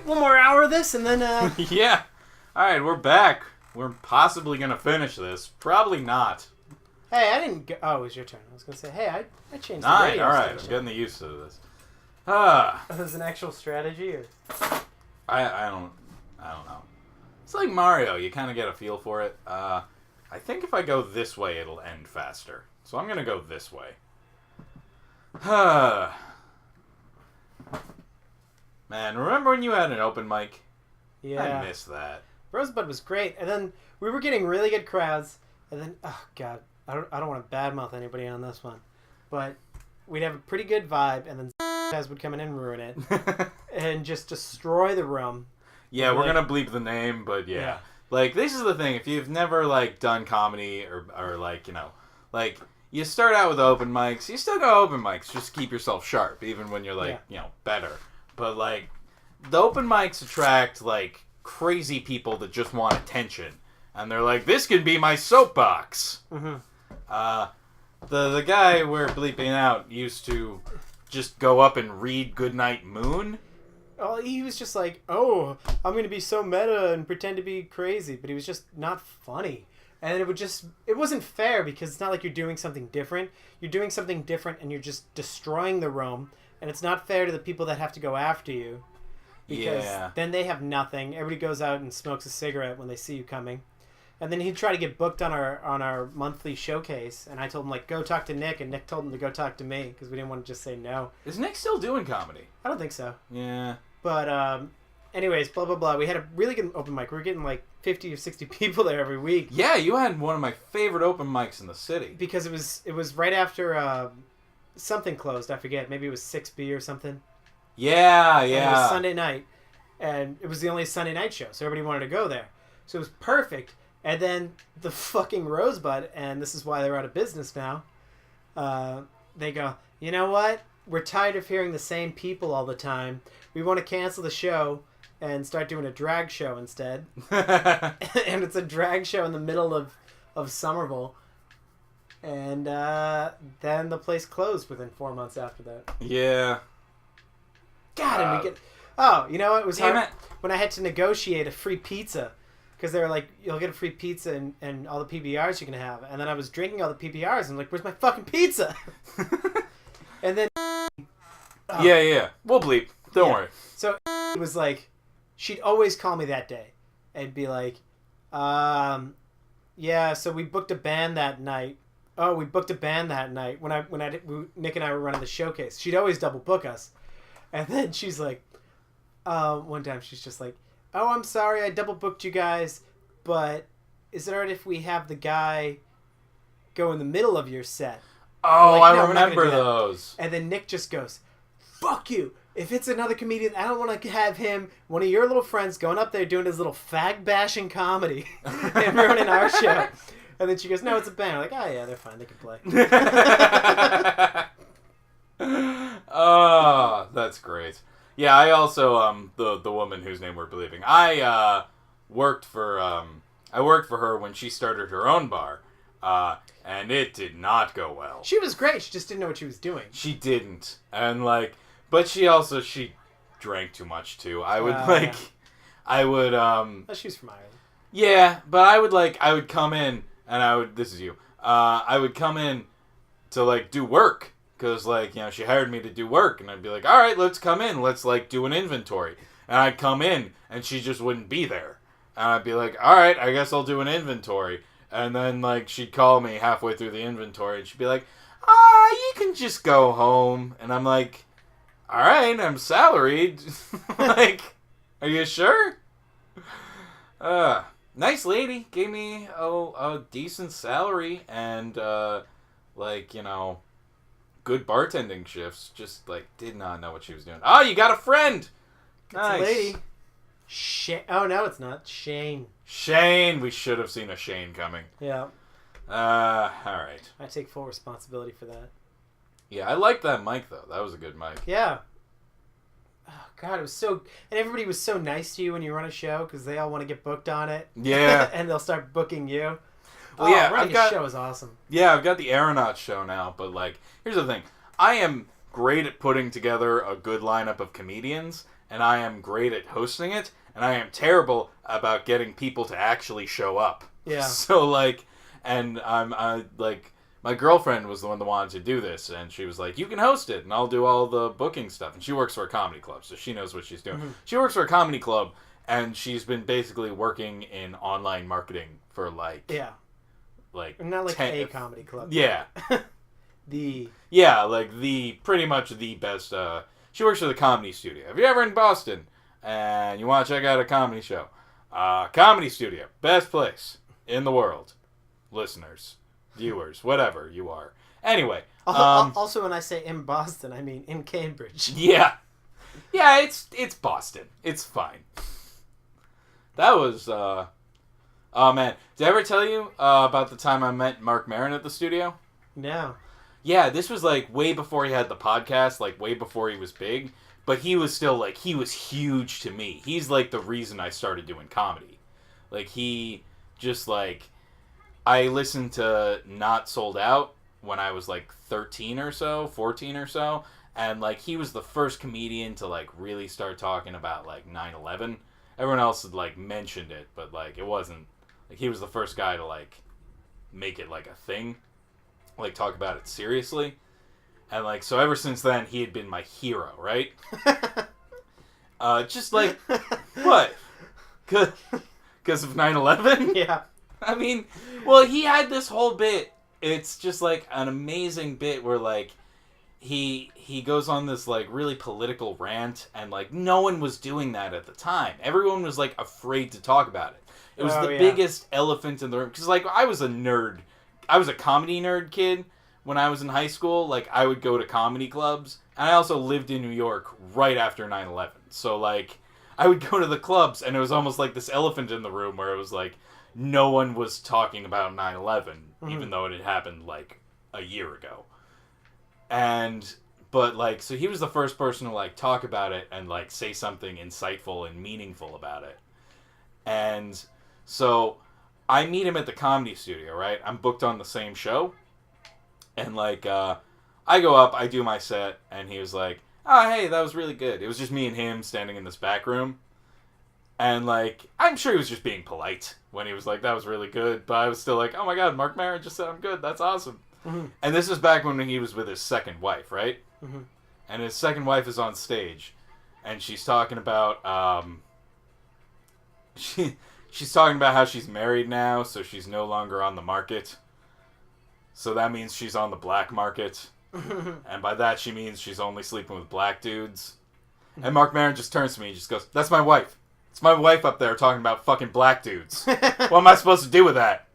one more hour of this, and then Yeah. All right, we're back. We're possibly gonna finish this. Probably not. Hey, I didn't go... Oh, it was your turn. I was going to say, hey, I changed the 9. radio All right, station. I'm getting the use of this. Is this an actual strategy, or... I don't know. It's like Mario. You kind of get a feel for it. I think if I go this way, it'll end faster. So I'm gonna go this way. Man, remember when you had an open mic? Yeah. I miss that. Rosebud was great, and then we were getting really good crowds, and then, oh, God, I don't want to badmouth anybody on this one, but we'd have a pretty good vibe, and then guys would come in and ruin it, and just destroy the room. Yeah, we're gonna bleep the name, but yeah. Like, this is the thing, if you've never, like, done comedy, or like, you know, like, you start out with open mics, you still go open mics, just keep yourself sharp, even when you're, like, you know, better. But, like, the open mics attract, like, crazy people that just want attention. And they're like, this could be my soapbox. Mm-hmm. The guy we're bleeping out used to just go up and read Goodnight Moon. Oh, he was just like, oh, I'm going to be so meta and pretend to be crazy. But he was just not funny. And it wasn't fair because it's not like you're doing something different. You're doing something different and you're just destroying the room. And it's not fair to the people that have to go after you. Because then they have nothing. Everybody goes out and smokes a cigarette when they see you coming. And then he'd try to get booked on our monthly showcase. And I told him, like, go talk to Nick. And Nick told him to go talk to me because we didn't want to just say no. Is Nick still doing comedy? I don't think so. Yeah. But anyways, blah, blah, blah. We had a really good open mic. We were getting like 50 or 60 people there every week. Yeah, you had one of my favorite open mics in the city. Because it was right after something closed. I forget. Maybe it was 6B or something. Yeah. And it was Sunday night. And it was the only Sunday night show. So everybody wanted to go there. So it was perfect. And then the fucking Rosebud, and this is why they're out of business now, they go, you know what? We're tired of hearing the same people all the time. We want to cancel the show and start doing a drag show instead. And it's a drag show in the middle of Somerville. And then the place closed within 4 months after that. Yeah. God, and we get... Oh, you know what? It was hard Damn it. when I had to negotiate a free pizza. Because they were like, you'll get a free pizza and all the PBRs you can have. And then I was drinking all the PBRs and I'm like, where's my fucking pizza? And then... Yeah. We'll bleep. Don't worry. So it was like, she'd always call me that day. And be like, yeah, so we booked a band that night. Oh, we booked a band that night when Nick and I were running the showcase. She'd always double book us. And then she's like, one time she's just like, oh, I'm sorry, I double booked you guys, but is it alright if we have the guy go in the middle of your set? Oh, like, I remember those. And then Nick just goes, fuck you. If it's another comedian, I don't want to have him, one of your little friends, going up there doing his little fag-bashing comedy and ruining our show. And then she goes, no, it's a band. I'm like, oh, yeah, they're fine. They can play. Oh, that's great. Yeah, I also, the woman whose name we're believing, I worked for her when she started her own bar, and it did not go well. She was great. She just didn't know what she was doing. She didn't. And, like, but she drank too much, too. I would, Oh, she was from Ireland. Yeah, but I would come in, and this is you, I would come in to, like, do work. Because, like, you know, she hired me to do work. And I'd be like, all right, let's come in. Let's, like, do an inventory. And I'd come in, and she just wouldn't be there. And I'd be like, all right, I guess I'll do an inventory. And then, like, she'd call me halfway through the inventory. And she'd be like, you can just go home. And I'm like, all right, I'm salaried. Like, are you sure? Nice lady. Gave me a decent salary. And, like, you know... good bartending shifts, just, like, did not know what she was doing. Oh, you got a friend! Nice. It's a lady. Oh, no, it's not. Shane. Shane! We should have seen a Shane coming. Yeah. Alright. I take full responsibility for that. Yeah, I liked that mic, though. That was a good mic. Yeah. Oh, God, it was so... And everybody was so nice to you when you run a show, because they all want to get booked on it. Yeah. And they'll start booking you. Well, yeah, running a show is awesome. Yeah, I've got the Aeronaut show now, but, like, here's the thing. I am great at putting together a good lineup of comedians, and I am great at hosting it, and I am terrible about getting people to actually show up. Yeah. So, like, and my girlfriend was the one that wanted to do this, and she was like, you can host it, and I'll do all the booking stuff. And she works for a comedy club, so she knows what she's doing. She works for a comedy club, and she's been basically working in online marketing for, like... Yeah. Like... Not like a comedy club. Yeah. Pretty much the best, she works for the Comedy Studio. If you're ever in Boston, and you want to check out a comedy show, Comedy Studio, best place in the world. Listeners. Viewers, whatever you are. Anyway. Also, when I say in Boston, I mean in Cambridge. Yeah. Yeah, it's Boston. It's fine. That was, oh man. Did I ever tell you about the time I met Mark Maron at the studio? No. Yeah, this was like way before he had the podcast, like way before he was big. But he was still like, he was huge to me. He's like the reason I started doing comedy. Like he just like... I listened to Not Sold Out when I was like 13 or so, 14 or so, and like he was the first comedian to like really start talking about like 9/11. Everyone else had like mentioned it, but like it wasn't like he was the first guy to like make it like a thing, like talk about it seriously. And like so ever since then he had been my hero, right? Just like what? Because of 9/11? Yeah. I mean, well, he had this whole bit. It's just like an amazing bit where like he goes on this like really political rant, and like no one was doing that at the time. Everyone was like afraid to talk about it. It was the biggest elephant in the room because like I was a nerd. I was a comedy nerd kid when I was in high school. Like I would go to comedy clubs, and I also lived in New York right after 9/11. So like I would go to the clubs, and it was almost like this elephant in the room where it was like no one was talking about 9/11, even though it had happened, like, a year ago. But, like, so he was the first person to, like, talk about it and, like, say something insightful and meaningful about it. And so I meet him at the Comedy Studio, right? I'm booked on the same show. And, like, I go up, I do my set, and he was like, oh, hey, that was really good. It was just me and him standing in this back room. And, like, I'm sure he was just being polite when he was like, that was really good. But I was still like, oh my god, Mark Maron just said I'm good. That's awesome. Mm-hmm. And this is back when he was with his second wife, right? Mm-hmm. And his second wife is on stage. And she's talking about, she's talking about how she's married now, so she's no longer on the market. So that means she's on the black market. And by that she means she's only sleeping with black dudes. And Mark Maron just turns to me and just goes, that's my wife. It's my wife up there talking about fucking black dudes. What am I supposed to do with that?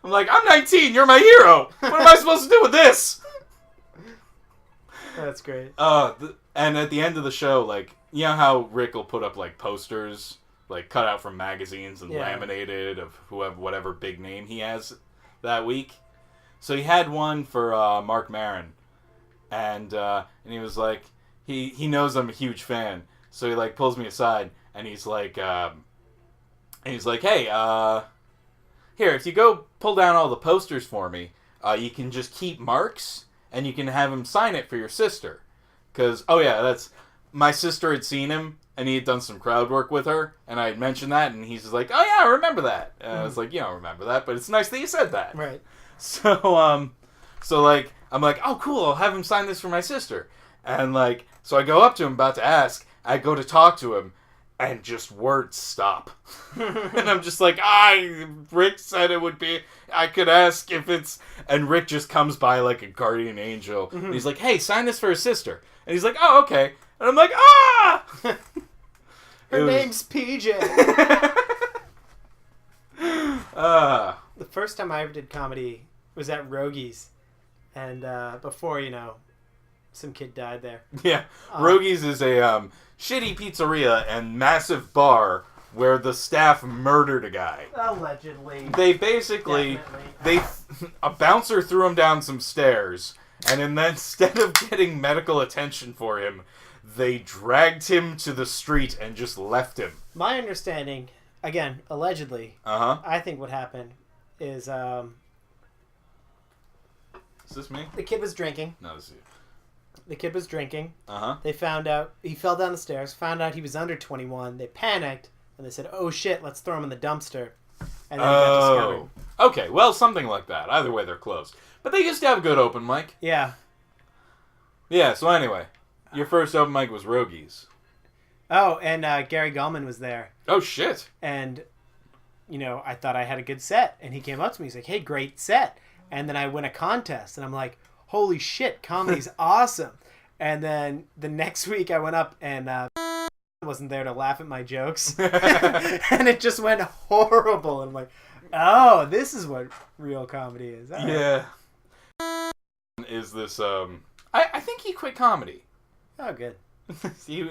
I'm like, I'm 19, you're my hero. What am I supposed to do with this? That's great. And at the end of the show, like, you know how Rick will put up, like, posters, like, cut out from magazines and laminated of whatever big name he has that week? So he had one for Mark Maron. And he was like, he knows I'm a huge fan. So he, like, pulls me aside. And he's like, hey, here, if you go pull down all the posters for me, you can just keep Mark's, and you can have him sign it for your sister. Because, my sister had seen him, and he had done some crowd work with her, and I had mentioned that, and he's just like, oh yeah, I remember that. And I was like, you don't remember that, but it's nice that you said that. Right. So, like, I'm like, oh cool, I'll have him sign this for my sister. And, like, so I go up to him, about to ask, I go to talk to him, and just words stop. And I'm just like, Rick said it would be, I could ask if it's, and Rick just comes by like a guardian angel. Mm-hmm. And he's like, hey, sign this for his sister. And he's like, oh, okay. And I'm like, Her name's PJ. The first time I ever did comedy was at Rogies. And before, some kid died there. Yeah. Rogies is a shitty pizzeria and massive bar where the staff murdered a guy. Allegedly. They basically, a bouncer threw him down some stairs, and instead of getting medical attention for him, they dragged him to the street and just left him. My understanding, again, allegedly, I think what happened is... Is this me? The kid was drinking. No, this is you. The kid was drinking. Uh-huh. They found out he fell down the stairs, found out he was under 21. They panicked, and they said, oh shit, let's throw him in the dumpster. And then he got discovered. Okay, well, something like that. Either way, they're closed. But they used to have a good open mic. Yeah. Yeah, so anyway, your first open mic was Rogies. Oh, and Gary Gulman was there. Oh, shit. And, you know, I thought I had a good set. And he came up to me. He's like, hey, great set. And then I win a contest. And I'm like, holy shit, comedy's awesome. And then the next week I went up and wasn't there to laugh at my jokes. And it just went horrible. And I'm like, oh, this is what real comedy is. All right. Yeah. Is this, I think he quit comedy. Oh, good. He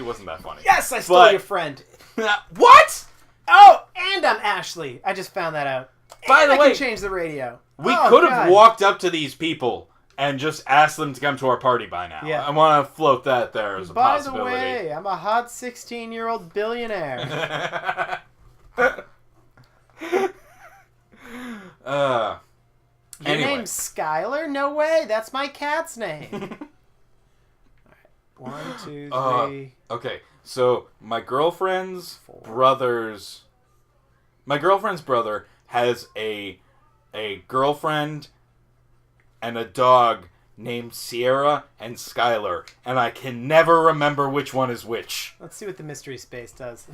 wasn't that funny. Yes, I stole your friend. What? Oh, and I'm Ashley. I just found that out. By the I way, can change the radio. We could have walked up to these people and just asked them to come to our party by now. Yeah. I want to float that there as a possibility. By the way, I'm a hot 16-year-old billionaire. Your name's Skylar? No way. That's my cat's name. All right. 1, 2, 3. Okay, so my girlfriend's brother has a girlfriend and a dog named Sierra and Skylar, and I can never remember which one is which. Let's see what the mystery space does.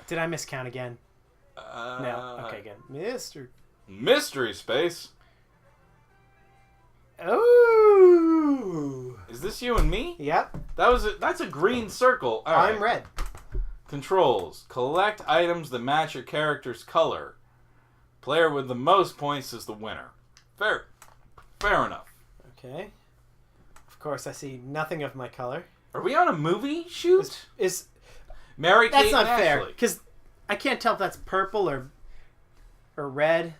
Did I miscount again? No. Okay, good. Mystery space? Oh! Is this you and me? Yep. That's a green circle. All right. I'm red. Controls. Collect items that match your character's color. Player with the most points is the winner. Fair enough. Okay. Of course, I see nothing of my color. Are we on a movie shoot? Is Mary Kate that's not and fair Ashley. because I can't tell if that's purple or red.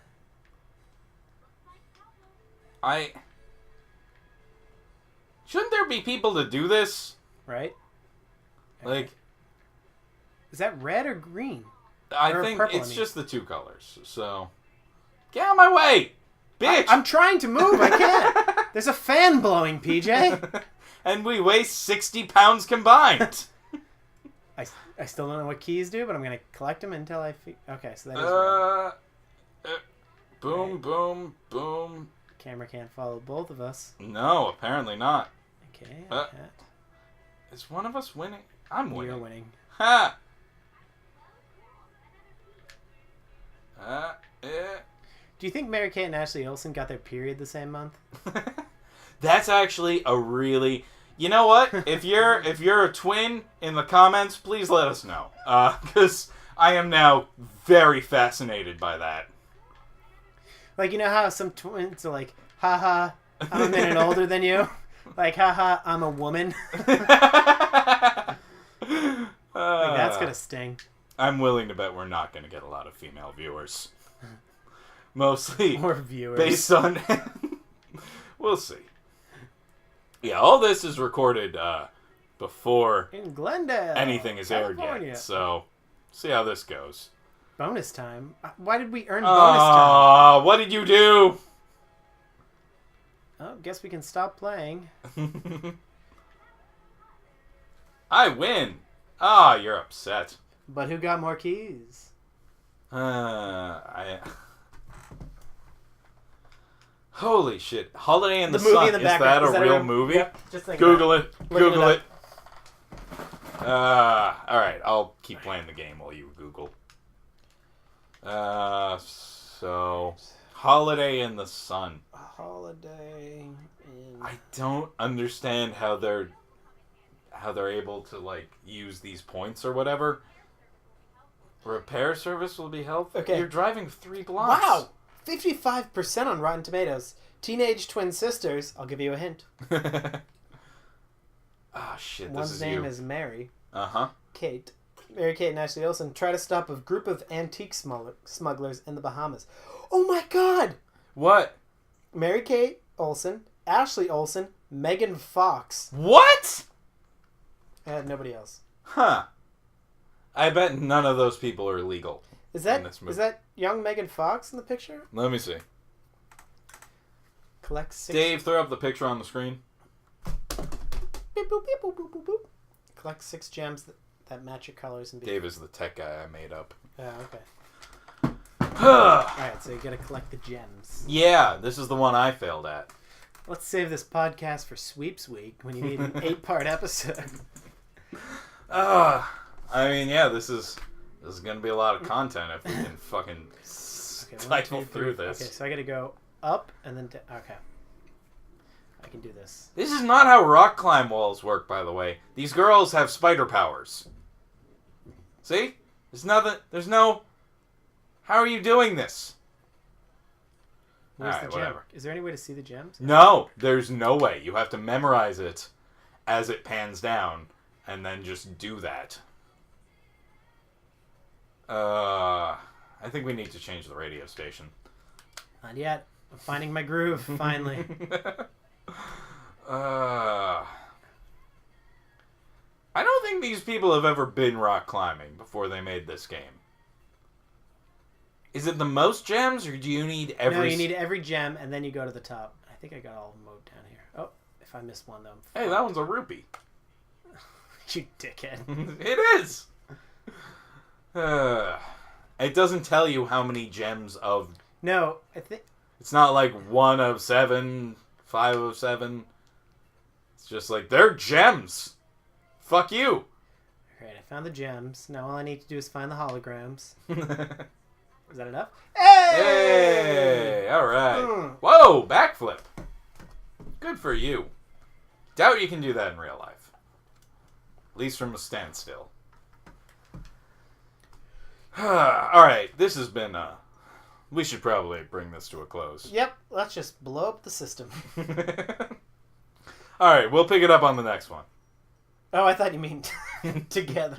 Shouldn't there be people to do this? Right. Like, is that red or green? I or think purple, it's just the two colors. So, get out of my way, bitch! I'm trying to move. I can't. There's a fan blowing, PJ. And we weigh 60 pounds combined. I still don't know what keys do, but I'm gonna collect them until I. Okay, so that is red. Boom, Right. boom, boom. Camera can't follow both of us. No, apparently not. Okay. Is one of us winning? I'm winning. You're winning. Ha! Do you think Mary Kate and Ashley Olsen got their period the same month? That's actually a really... You know what? If you're a twin in the comments, please let us know. Because I am now very fascinated by that. Like, you know how some twins are like, haha, I'm a minute older than you? Like, haha, I'm a woman? Like, that's gonna sting. I'm willing to bet we're not going to get a lot of female viewers. Mostly More viewers. based on... We'll see. Yeah, all this is recorded before In Glendale, anything is aired California. yet. So, see how this goes. Bonus time? Why did we earn bonus time? What did you do? Oh, guess we can stop playing. I win. Ah, you're upset. But who got more keys? Holy shit. Holiday in the, movie Sun. in the Is background. that a real movie? Yep. Just think Google it. Looking Google it it. Alright, I'll keep playing the game while you Google. So... Holiday in the Sun. Holiday in... I don't understand how they're able to, like, use these points or whatever. Repair service will be helpful. Okay. You're driving 3 blocks. Wow! 55% on Rotten Tomatoes. Teenage twin sisters. I'll give you a hint. Ah, shit, One's this is name you. is Mary. Uh-huh. Kate. Mary Kate and Ashley Olsen try to stop a group of antique smugglers in the Bahamas. Oh my god! What? Mary Kate Olsen, Ashley Olsen, Megan Fox. What? Nobody else. Huh. I bet none of those people are legal. Is in this movie. that young Megan Fox in the picture? Let me see. Collect 6. Dave, throw up the picture on the screen. Beep, boop, beep, boop, boop, boop, boop. Collect 6 gems that match your colors and be. Dave is the tech guy I made up. Oh, okay. Alright, so you gotta collect the gems. Yeah, this is the one I failed at. Let's save this podcast for Sweeps Week when you need an 8-part episode. I mean, yeah, this is gonna be a lot of content if we can fucking stifle through this. Okay, so I gotta go up and then okay. I can do this. This is not how rock climb walls work, by the way. These girls have spider powers. See? There's nothing. There's no. How are you doing this? Where's Alright, the gem? whatever. Is there any way to see the gems? No, there's no way. You have to memorize it as it pans down, and then just do that. I think we need to change the radio station. Not yet. I'm finding my groove, finally. I don't think these people have ever been rock climbing before they made this game. Is it the most gems, or do you need every... No, you need every gem, and then you go to the top. I think I got all mowed down here. Oh, if I missed one, though, I'm Hey, that one's a rupee. You dickhead. It is! It doesn't tell you how many gems of... No, I think... It's not like 1 of 7, 5 of 7. It's just like, they're gems! Fuck you! Alright, I found the gems. Now all I need to do is find the holograms. Is that enough? Hey! Alright. Whoa! Backflip! Good for you. Doubt you can do that in real life. At least from a standstill. Alright, this has been, we should probably bring this to a close. Yep, let's just blow up the system. Alright, we'll pick it up on the next one. Oh, I thought you mean together.